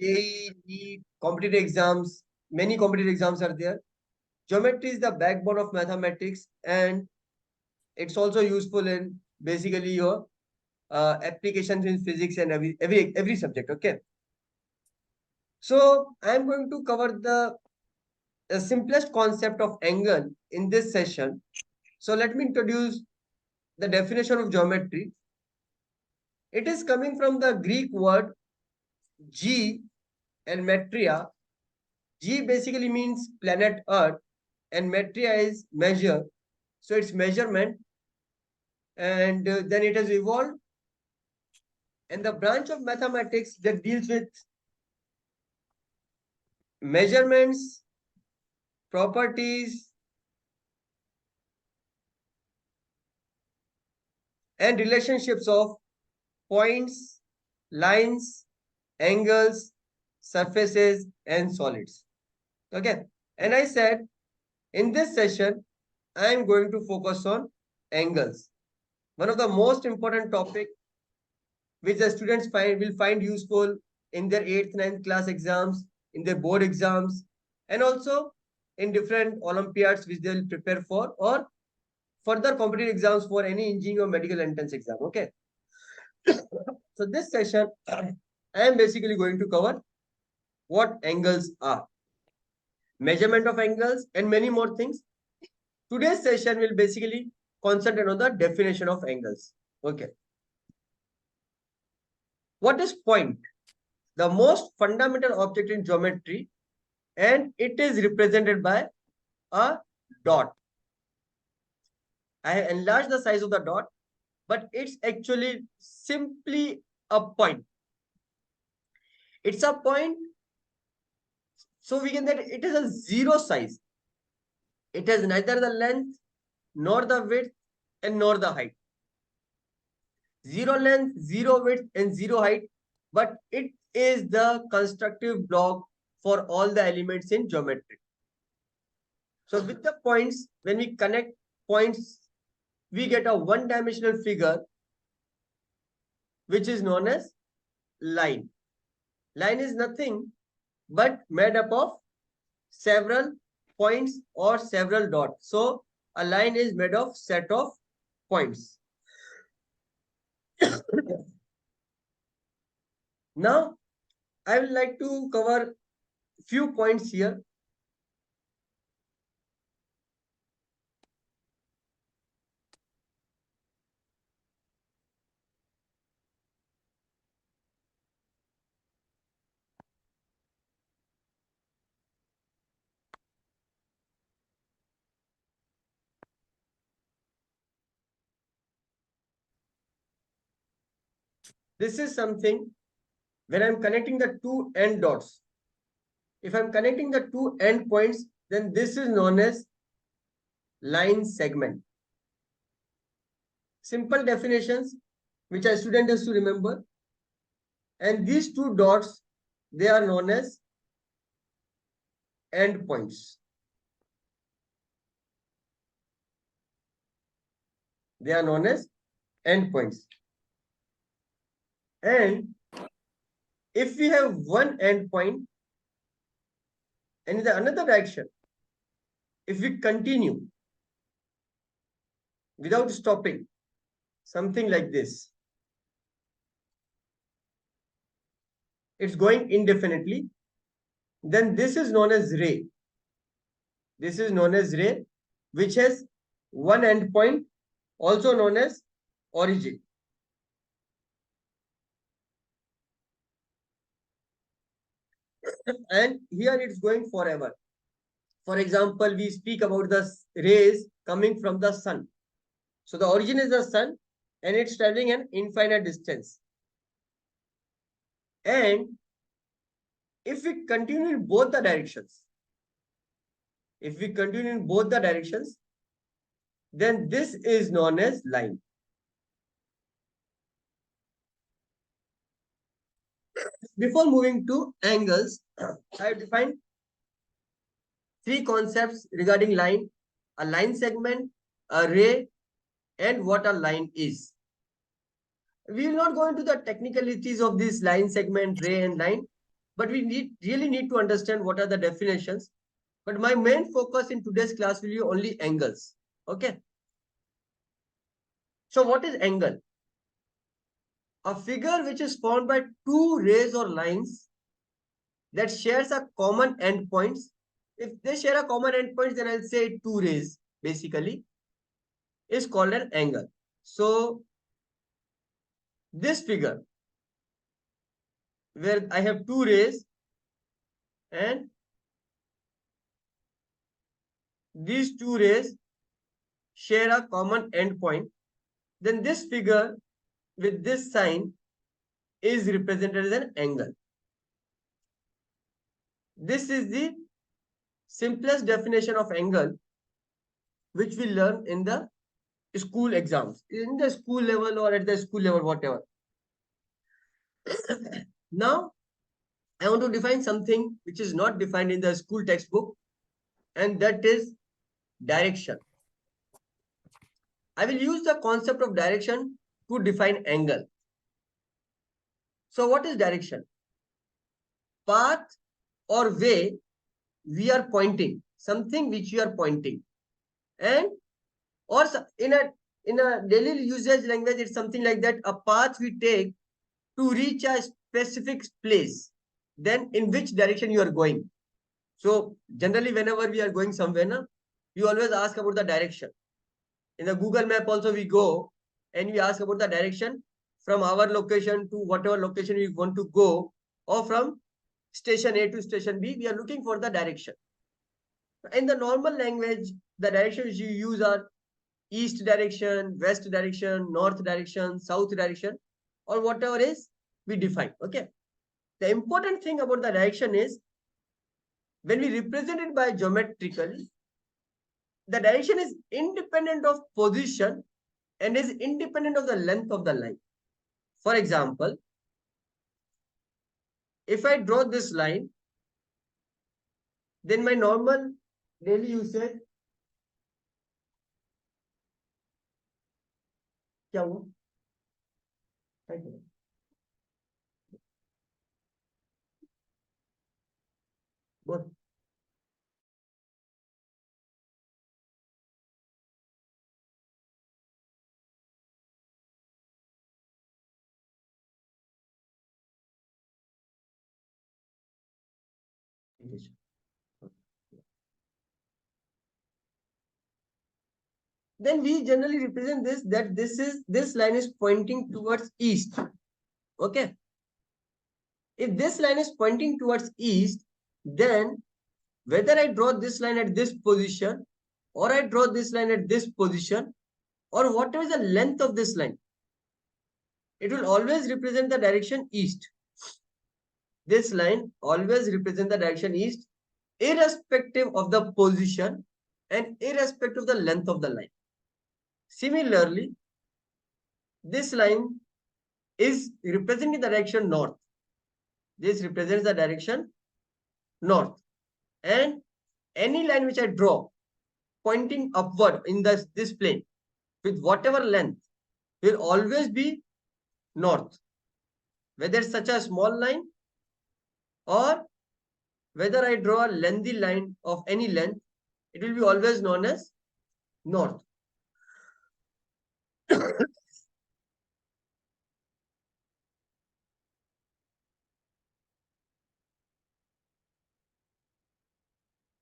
JEE, NEET, competitive exams, many competitive exams are there. Geometry is the backbone of mathematics, and it's also useful in basically your applications in physics and every subject. Okay. So I'm going to cover the simplest concept of angle in this session. So let me introduce the definition of geometry. It is coming from the Greek word G and metria. G basically means planet Earth, and metria is measure. So it's measurement, and then it has evolved. And the branch of mathematics that deals with measurements, properties, and relationships of points, lines, angles, surfaces, and solids. Okay. And I said in this session, I am going to focus on angles. One of the most important topic which the students will find useful in their 8th, 9th class exams, in their board exams, and also in different Olympiads which they will prepare for, or further competitive exams for any engineering or medical entrance exam. Okay. So this session, I am basically going to cover what angles are, measurement of angles, and many more things. Today's session will basically concentrate on the definition of angles. Okay. What is point? The most fundamental object in geometry, and it is represented by a dot. I have enlarged the size of the dot, but it's actually simply a point. It's a point, so we can that it is a zero size. It has neither the length, nor the width, and nor the height. Zero length, zero width, and zero height, but it is the constructive block for all the elements in geometry. So with the points, when we connect points, we get a one-dimensional figure, which is known as line. Line is nothing but made up of several points or several dots. So a line is made of set of points. Now, I would like to cover few points here. This is something when I'm connecting the two end dots. If I'm connecting the two end points, then this is known as line segment. Simple definitions which a student has to remember. And these two dots, they are known as end points. They are known as end points. And if we have one end point, and in the another direction, if we continue without stopping, something like this, it's going indefinitely, then this is known as ray. This is known as ray, which has one end point, also known as origin. And here it's going forever. For example, we speak about the rays coming from the sun. So the origin is the sun, and it's traveling an infinite distance. And if we continue in both the directions, then this is known as line. Before moving to angles, I have defined three concepts regarding line: a line segment, a ray, and what a line is. We will not go into the technicalities of this line segment, ray, and line. but we really need to understand what are the definitions. But my main focus in today's class will be only angles. Okay. So what is angle? A figure which is formed by two rays or lines that shares a common endpoints. If they share a common endpoints, then I'll say two rays basically is called an angle. So this figure where I have two rays and these two rays share a common endpoint, then this figure with this sign is represented as an angle. This is the simplest definition of angle which we learn in the school exams, in the school level or at the school level, whatever. Now, I want to define something which is not defined in the school textbook, and that is direction. I will use the concept of direction to define angle. So what is direction? Path or way we are pointing, something which we are pointing. And or in a daily usage language, it's something like that, a path we take to reach a specific place, then in which direction you are going. So generally, whenever we are going somewhere, na, we always ask about the direction. In the Google map also we go and we ask about the direction from our location to whatever location we want to go, or from station A to station B, we are looking for the direction. In the normal language, the directions you use are east direction, west direction, north direction, south direction, or whatever is we define. Okay. The important thing about the direction is when we represent it by geometrically, the direction is independent of position and is independent of the length of the line. For example, if I draw this line, then my normal daily usage, क्या हुआ? बोल. Then we generally represent this, that this line is pointing towards east. Okay. If this line is pointing towards east, then whether I draw this line at this position or I draw this line at this position, or whatever is the length of this line, it will always represent the direction east. This line always represents the direction east, irrespective of the position and irrespective of the length of the line. Similarly, this line is representing the direction north. This represents the direction north. And any line which I draw pointing upward in this plane with whatever length will always be north. Whether it's such a small line or whether I draw a lengthy line of any length, it will be always known as north.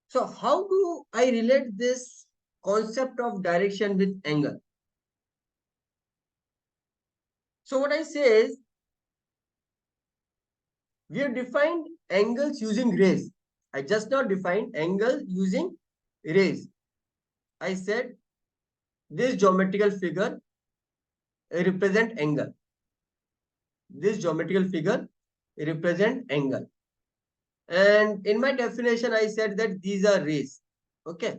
So how do I relate this concept of direction with angle? So what I say is, we have defined angles using rays. I just now defined angle using rays. I said this geometrical figure represent angle. This geometrical figure represent angle. And in my definition, I said that these are rays. Okay.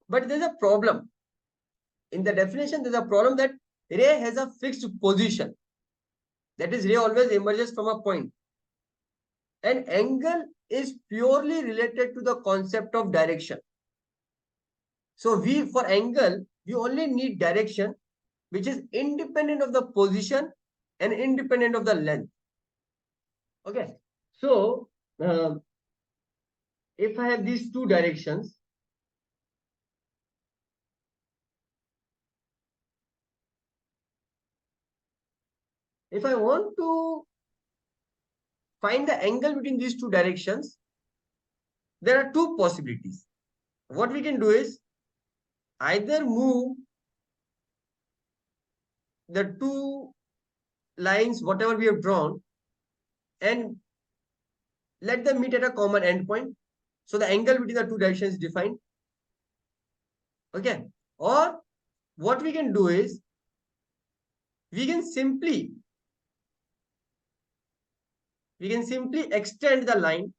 But there's a problem. In the definition, there's a problem that ray has a fixed position. That is, ray always emerges from a point. And angle is purely related to the concept of direction. So for angle, we only need direction, which is independent of the position and independent of the length. Okay. So uh, if I have these two directions, if I want to find the angle between these two directions, there are two possibilities. What we can do is either move the two lines, whatever we have drawn, and let them meet at a common endpoint. So the angle between the two directions is defined. Okay. Or what we can do is we can simply extend the line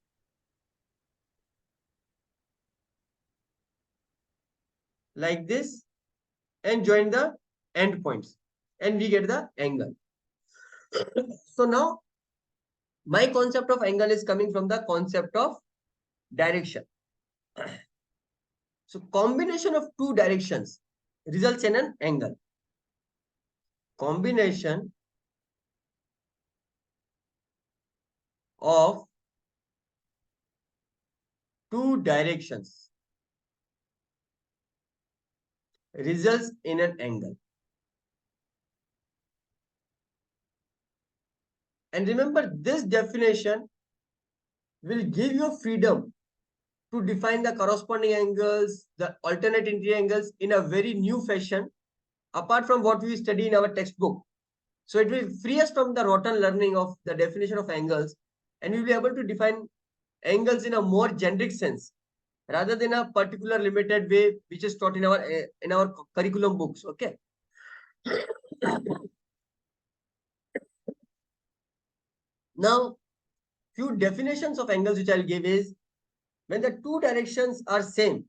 like this and join the endpoints, and we get the angle. So now my concept of angle is coming from the concept of direction. So combination of two directions results in an angle. Combination of two directions results in an angle. And remember, this definition will give you freedom to define the corresponding angles, the alternate interior angles in a very new fashion, apart from what we study in our textbook. So it will free us from the rotten learning of the definition of angles, and we will be able to define angles in a more generic sense rather than a particular limited way which is taught in our curriculum books. Okay. Now, few definitions of angles which I'll give is when the two directions are same.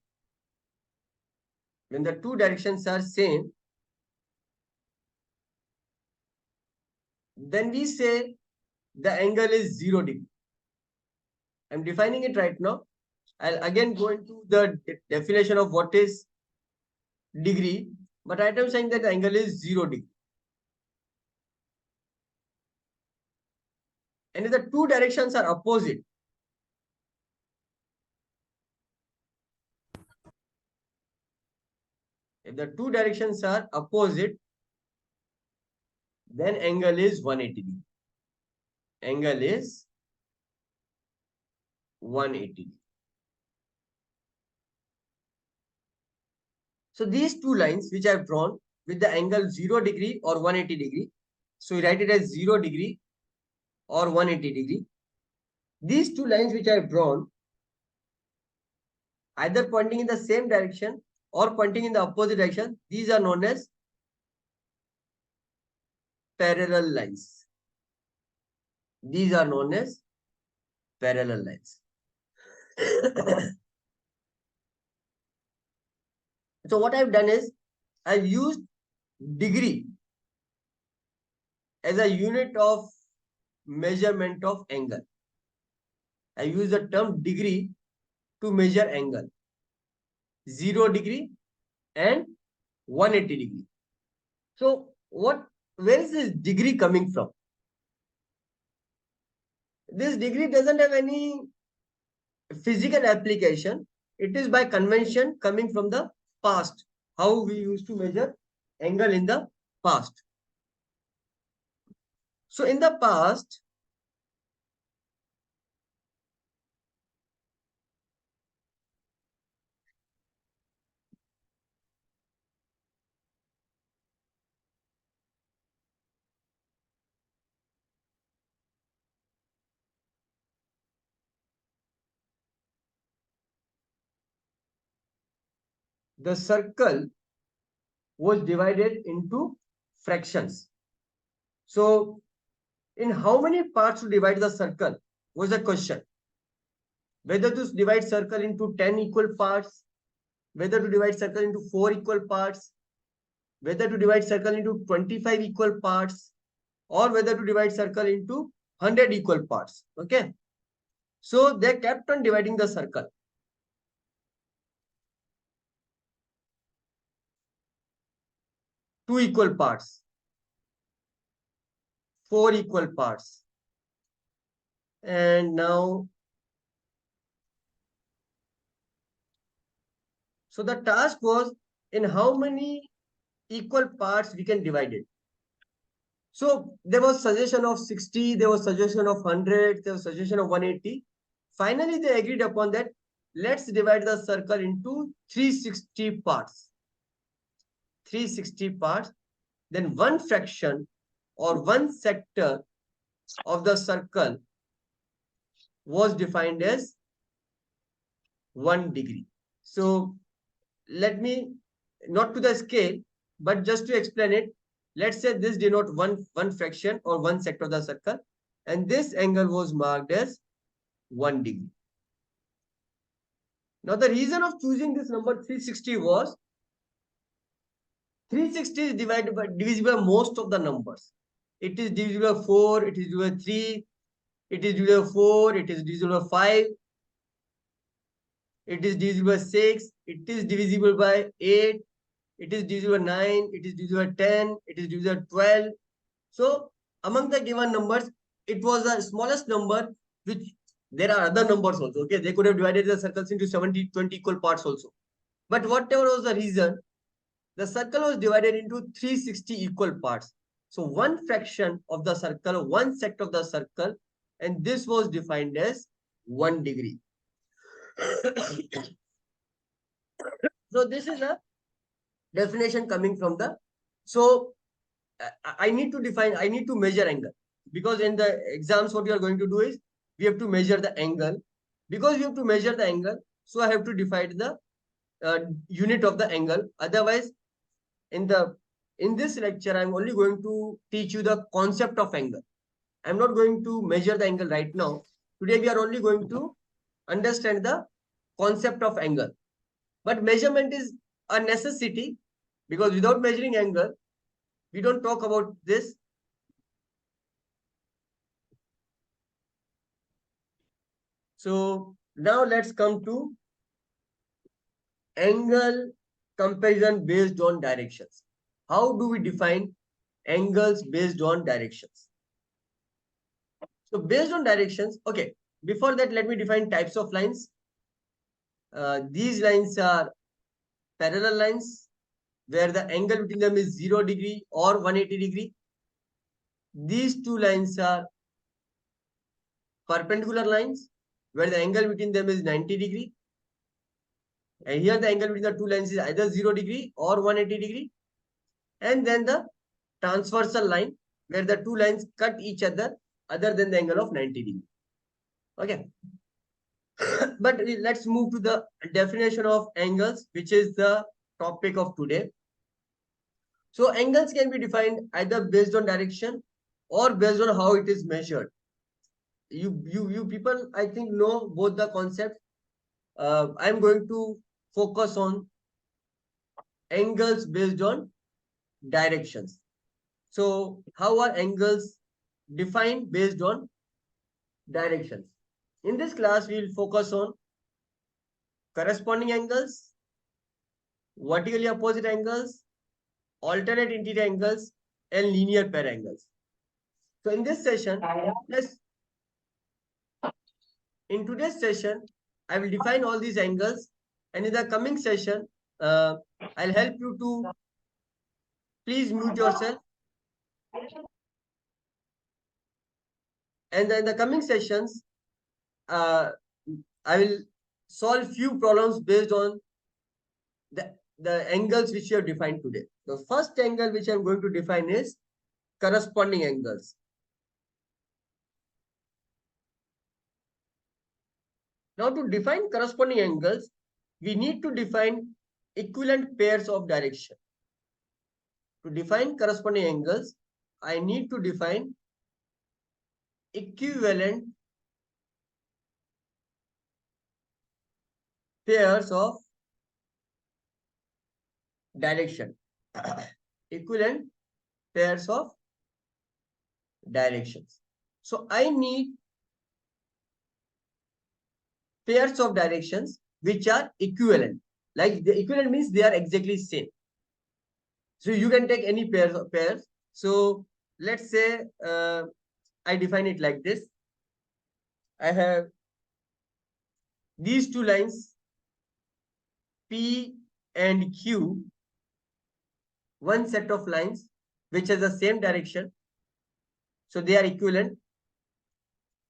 When the two directions are same, then we say the angle is 0 degree. I'm defining it right now. I'll again go into the definition of what is degree, but right now I'm saying that the angle is 0 degree. And if the two directions are opposite, if the two directions are opposite, then angle is 180 degree. Angle is 180 degree. So these two lines which I have drawn with the angle 0 degree or 180 degree. So we write it as 0 degree or 180 degree. These two lines which I have drawn, either pointing in the same direction or pointing in the opposite direction, these are known as parallel lines. These are known as parallel lines. So what I've done is I've used degree as a unit of measurement of angle. I use the term degree to measure angle. 0 degree and 180 degree. So where is this degree coming from? This degree doesn't have any physical application. It is by convention coming from the past. How we used to measure angle in the past. So in the past, the circle was divided into fractions. So in how many parts to divide the circle was the question. Whether to divide circle into 10 equal parts, whether to divide circle into 4 equal parts, whether to divide circle into 25 equal parts, or whether to divide circle into 100 equal parts. Okay. So they kept on dividing the circle. Two equal parts, 4 equal parts. And now So the task was in how many equal parts we can divide it. So there was suggestion of 60, there was suggestion of 100, there was suggestion of 180. Finally, they agreed upon that let's divide the circle into 360 parts. 360 parts. Then one fraction or one sector of the circle was defined as 1 degree. So let me, not to the scale, but just to explain it, let's say this denote one fraction or one sector of the circle, and this angle was marked as 1 degree. Now the reason of choosing this number 360 was 360 is divisible by most of the numbers. It is divisible by 4, it is divisible by 3, it is divisible by 4, it is divisible by 5, it is divisible by 6, it is divisible by 8, it is divisible by 9, it is divisible by 10, it is divisible by 12. So among the given numbers, it was the smallest number, which there are other numbers also. Okay, they could have divided the circles into 70, 20 equal parts also. But whatever was the reason, the circle was divided into 360 equal parts. So one fraction of the circle, one sector of the circle, and this was defined as 1 degree. So this is a definition coming from the, so I need to define, I need to measure angle, because in the exams what you are going to do is we have to measure the angle. Because we have to measure the angle, so I have to define the unit of the angle. Otherwise, in this lecture, I'm only going to teach you the concept of angle. I'm not going to measure the angle right now. Today we are only going to understand the concept of angle. But measurement is a necessity, because without measuring angle, we don't talk about this. So now let's come to angle comparison based on directions. How do we define angles based on directions? So based on directions, okay, before that, let me define types of lines. These lines are parallel lines, where the angle between them is 0 degree or 180 degree. These two lines are perpendicular lines, where the angle between them is 90 degree. And here the angle between the two lines is either 0 degree or 180 degree. And then the transversal line, where the two lines cut each other than the angle of 90 degree. Okay. But let's move to the definition of angles, which is the topic of today. So angles can be defined either based on direction or based on how it is measured. You people, I think, know both the concepts. I'm going to focus on angles based on directions. So how are angles defined based on directions? In this class, we will focus on corresponding angles, vertically opposite angles, alternate interior angles, and linear pair angles. So in this session, in today's session, I will define all these angles, and in the coming session, I'll help you to please mute yourself. And in the coming sessions, I will solve few problems based on the angles which you have defined today. The first angle which I'm going to define is corresponding angles. Now to define corresponding angles, we need to define equivalent pairs of direction. To define corresponding angles, I need to define equivalent pairs of direction. Equivalent pairs of directions. So I need pairs of directions which are equivalent. Like the equivalent means they are exactly same. So you can take any pairs. So let's say I define it like this. I have these two lines, P and Q, one set of lines which has the same direction. So they are equivalent.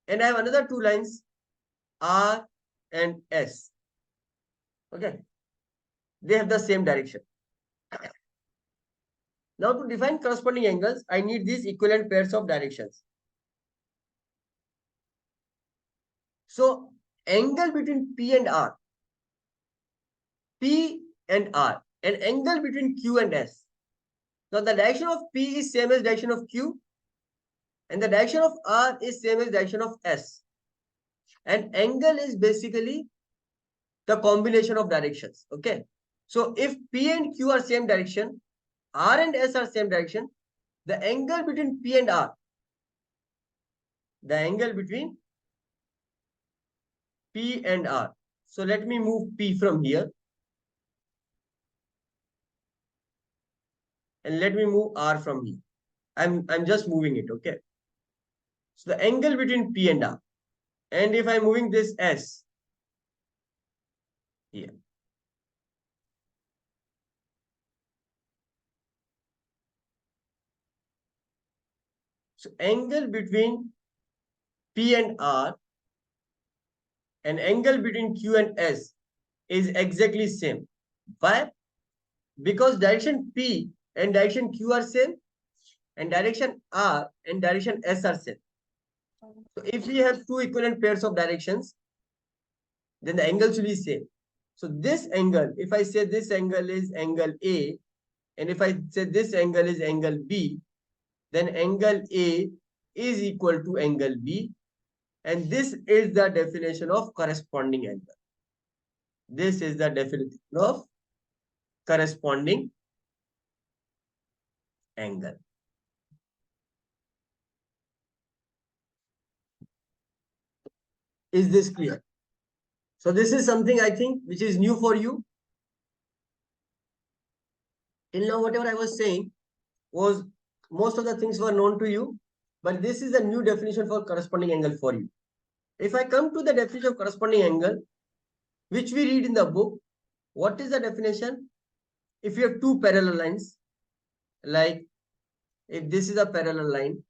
And I have another two lines, R and S. Okay. They have the same direction. Now to define corresponding angles, I need these equivalent pairs of directions. So angle between P and R, P and R, an angle between Q and S. Now the direction of P is same as direction of Q, and the direction of R is same as direction of S. And angle is basically the combination of directions. Okay. So if P and Q are same direction, R and S are same direction, the angle between P and R, the angle between P and R. So let me move P from here. And let me move R from here. I'm just moving it, okay? So the angle between P and R. And if I'm moving this S here. So angle between P and R and angle between Q and S is exactly same. Why? Because direction P and direction Q are same, and direction R and direction S are same. So if we have two equivalent pairs of directions, then the angles will be same. So this angle, if I say this angle is angle A, and if I say this angle is angle B, then angle A is equal to angle B. And this is the definition of corresponding angle. This is the definition of corresponding angle. Is this clear? So this is something I think which is new for you. Till now, whatever I was saying was most of the things were known to you, but this is a new definition for corresponding angle for you. If I come to the definition of corresponding angle, which we read in the book, what is the definition? If you have two parallel lines, like if this is a parallel line,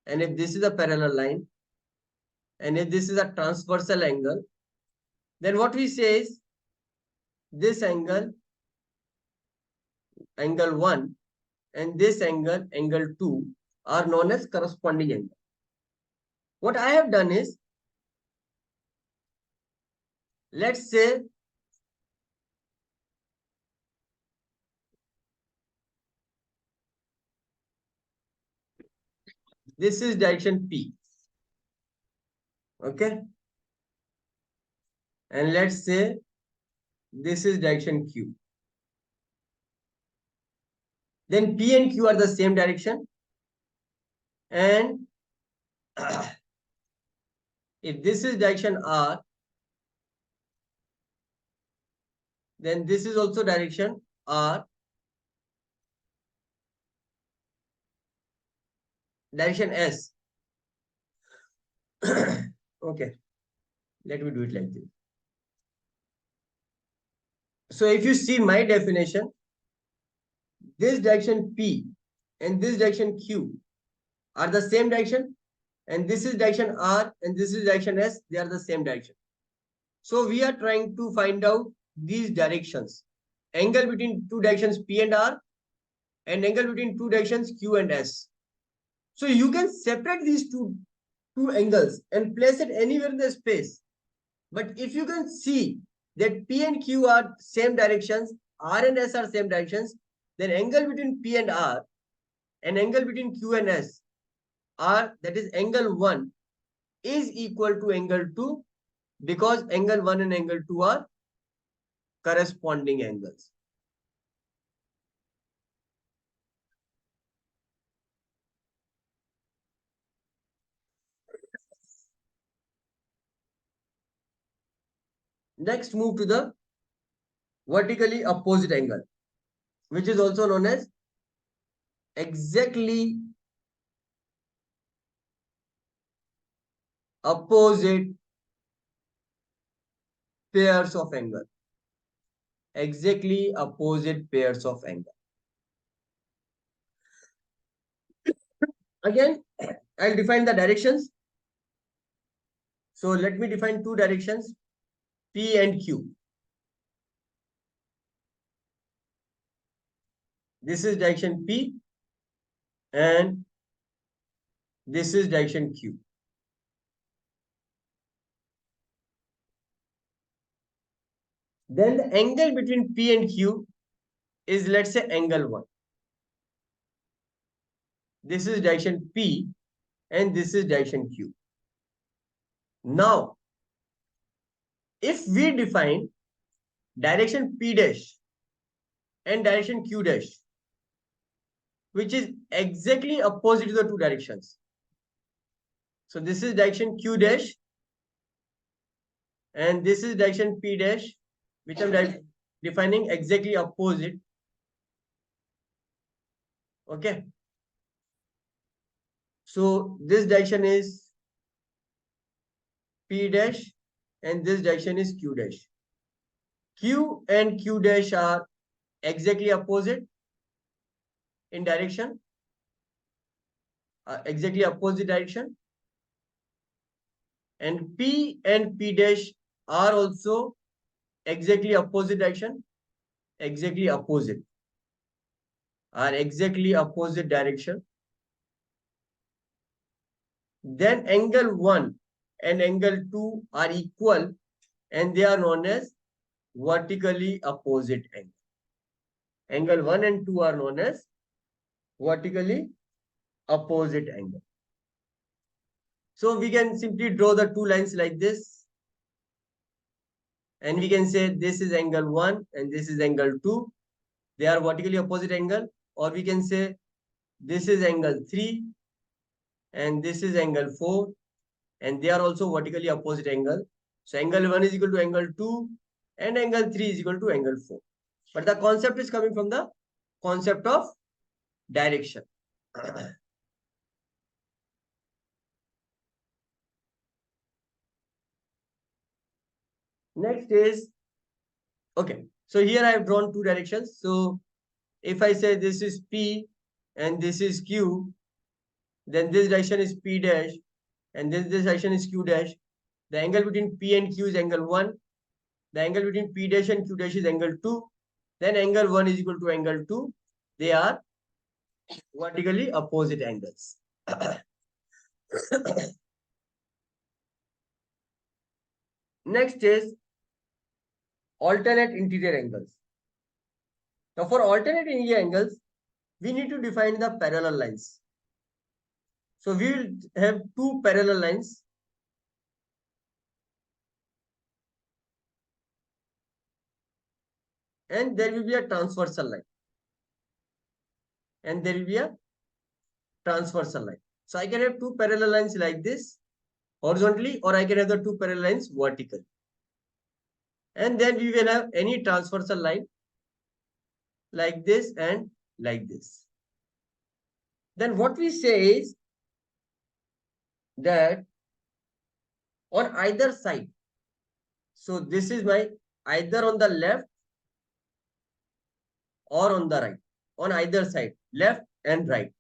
and if this is a parallel line, and if this is a transversal angle, then what we say is this angle, angle 1, and this angle, angle 2, are known as corresponding angle. What I have done is, let's say this is direction P. Okay. And let's say this is direction Q. Then P and Q are the same direction. And if this is direction R, then this is also direction R. Direction S. Okay. Let me do it like this. So if you see my definition, this direction P and this direction Q are the same direction, and this is direction R and this is direction S, they are the same direction. So we are trying to find out these directions, angle between two directions P and R, and angle between two directions Q and S. So you can separate these two angles and place it anywhere in the space. But if you can see that P and Q are same directions, R and S are same directions, then angle between P and R and angle between Q and S are, that is angle 1, is equal to angle 2, because angle 1 and angle 2 are corresponding angles. Next, move to the vertically opposite angle, which is also known as exactly opposite pairs of angle. exactly opposite pairs of angle. Again, I'll define the directions. So let me define two directions, P and Q. This is direction P and this is direction Q. Then the angle between P and Q is, let's say, angle 1. This is direction P and this is direction Q. Now, if we define direction P dash and direction Q dash, which is exactly opposite to the two directions. So this is direction Q dash and this is direction P dash, which I'm defining exactly opposite. Okay. So this direction is P dash and this direction is Q dash. Q and Q dash are exactly opposite in direction, exactly opposite direction. And P and P dash are also exactly opposite direction, exactly opposite, are exactly opposite direction. Then angle 1 and angle 2 are equal and they are known as vertically opposite angle. Angle 1 and 2 are known as vertically opposite angle. So we can simply draw the two lines like this. And we can say this is angle 1 and this is angle 2. They are vertically opposite angle. Or we can say this is angle 3 and this is angle 4. And they are also vertically opposite angle. So angle 1 is equal to angle 2 and angle 3 is equal to angle 4. But the concept is coming from the concept of direction. Next is, okay, so here I have drawn two directions. So if I say this is P and this is Q, then this direction is P dash and this direction is Q dash. The angle between P and Q is angle 1. The angle between P dash and Q dash is angle 2. Then angle 1 is equal to angle 2. They are vertically opposite angles. Next is alternate interior angles. Now for alternate interior angles, we need to define the parallel lines. So we will have two parallel lines. And there will be a transversal line. And there will be a transversal line. So I can have two parallel lines like this horizontally, or I can have the two parallel lines vertically. And then we will have any transversal line like this and like this. Then what we say is that on either side, so this is my either on the left or on the right, on either side, left and right.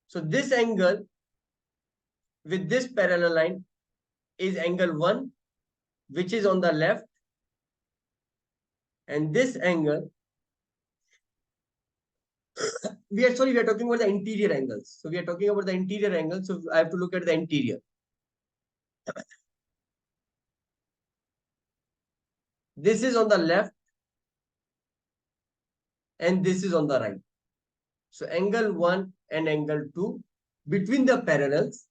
So this angle with this parallel line is angle 1, which is on the left, and this angle, we are talking about the interior angles. So we are talking about the interior angle. So I have to look at the interior. This is on the left and this is on the right. So angle 1 and angle 2 between the parallels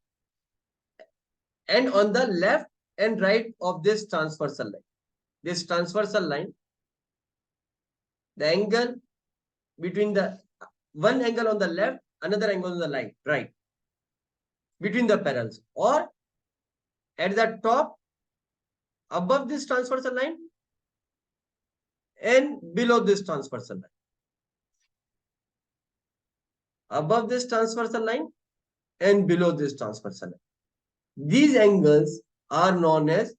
and on the left and right of this transversal line. This transversal line, the angle between the one angle on the left, another angle on the right, between the parallels, or at the top above this transversal line and below this transversal line. Above this transversal line and below this transversal line. These angles are known as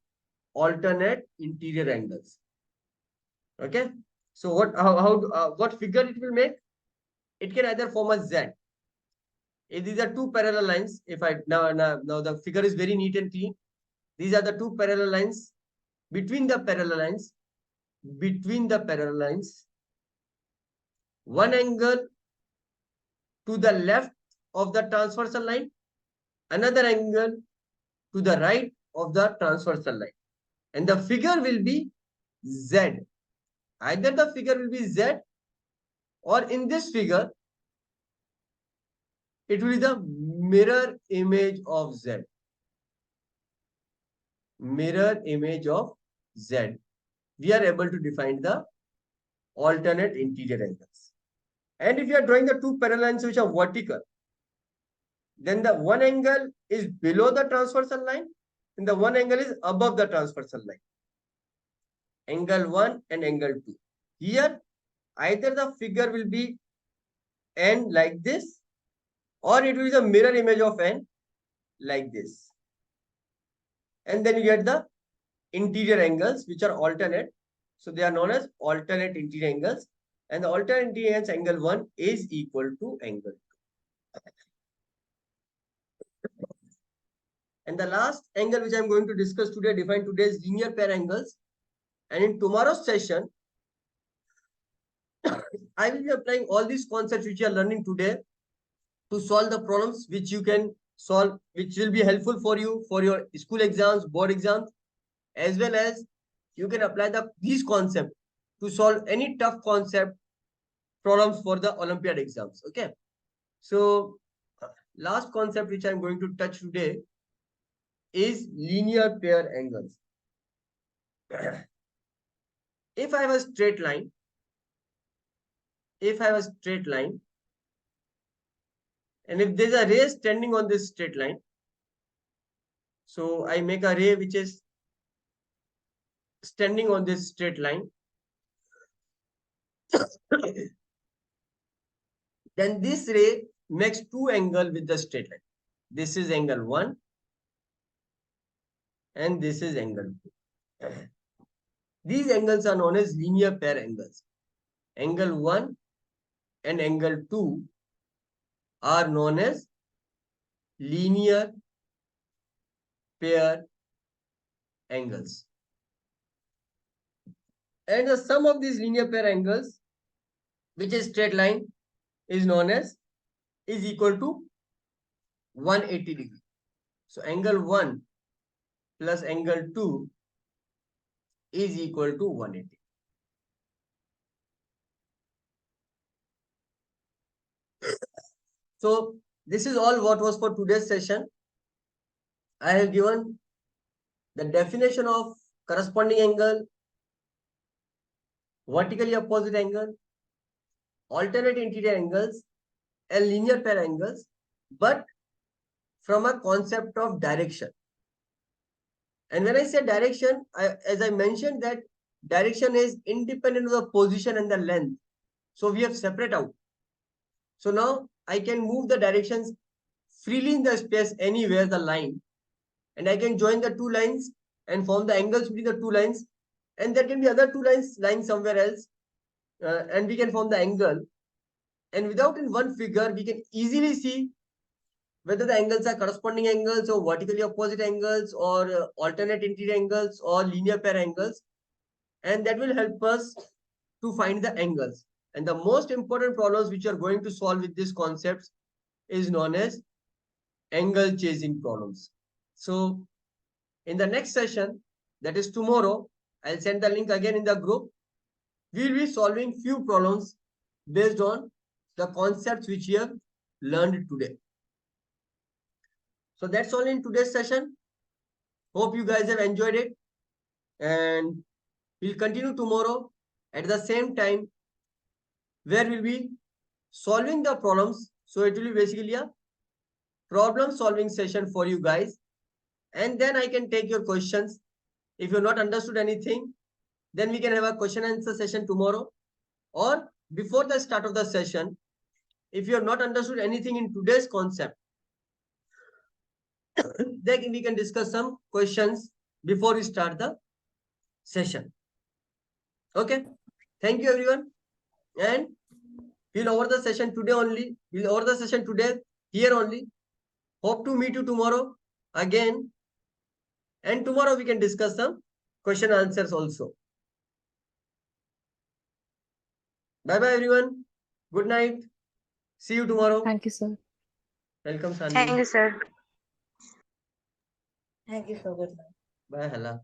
alternate interior angles. Okay. So what figure it will make? It can either form a Z. If these are two parallel lines, if I now the figure is very neat and clean. These are the two parallel lines. Between the parallel lines, one angle to the left of the transversal line, another angle to the right of the transversal line, and the figure will be Z. Either the figure will be Z, or in this figure it will be the mirror image of Z. Mirror image of Z. We are able to define the alternate interior angles. And if you are drawing the two parallel lines which are vertical, then the one angle is below the transversal line and the one angle is above the transversal line. Angle 1 and angle 2. Here, either the figure will be N like this, or it will be the mirror image of N like this. And then you get the interior angles which are alternate. So they are known as alternate interior angles. And the alternate interior angles, angle 1 is equal to angle 2. And the last angle which I am going to discuss today, define today's linear pair angles. And in tomorrow's session, I will be applying all these concepts which you are learning today to solve the problems which you can solve, which will be helpful for you for your school exams, board exams, as well as you can apply these concepts to solve any tough concept problems for the Olympiad exams. Okay. So last concept which I'm going to touch today is linear pair angles. If I have a straight line, and if there's a ray standing on this straight line, so I make a ray which is standing on this straight line, then this ray makes two angles with the straight line. This is angle 1 and this is angle 2. These angles are known as linear pair angles. Angle 1 and angle 2 are known as linear pair angles. And the sum of these linear pair angles, which is straight line, is equal to 180 degree. So angle 1 plus angle 2 is equal to 180. So this is all what was for today's session. I have given the definition of corresponding angle, vertically opposite angle, alternate interior angles, and linear pair angles, but from a concept of direction. And when I say direction, as I mentioned that direction is independent of the position and the length. So we have separate out. So now I can move the directions freely in the space anywhere the line, and I can join the two lines and form the angles between the two lines, and there can be other two lines lying somewhere else, and we can form the angle. And without in one figure, we can easily see whether the angles are corresponding angles or vertically opposite angles or alternate interior angles or linear pair angles, and that will help us to find the angles. And the most important problems which are going to solve with these concepts is known as angle chasing problems. So in the next session, that is tomorrow, I'll send the link again in the group. We'll be solving few problems based on the concepts which you have learned today. So that's all in today's session. Hope you guys have enjoyed it. And we'll continue tomorrow at the same time where we'll be solving the problems. So it will be basically a problem solving session for you guys. And then I can take your questions. If you're not understood anything, then we can have a question and answer session tomorrow. Or before the start of the session, if you have not understood anything in today's concept, then we can discuss some questions before we start the session. Okay. Thank you everyone. And we'll over the session today only. We'll over the session today here only. Hope to meet you tomorrow again. And tomorrow we can discuss some question answers also. Bye bye everyone. Good night. See you tomorrow. Thank you, sir. Welcome Thank Sanvi. you, sir. Thank you so much. Bye Hala.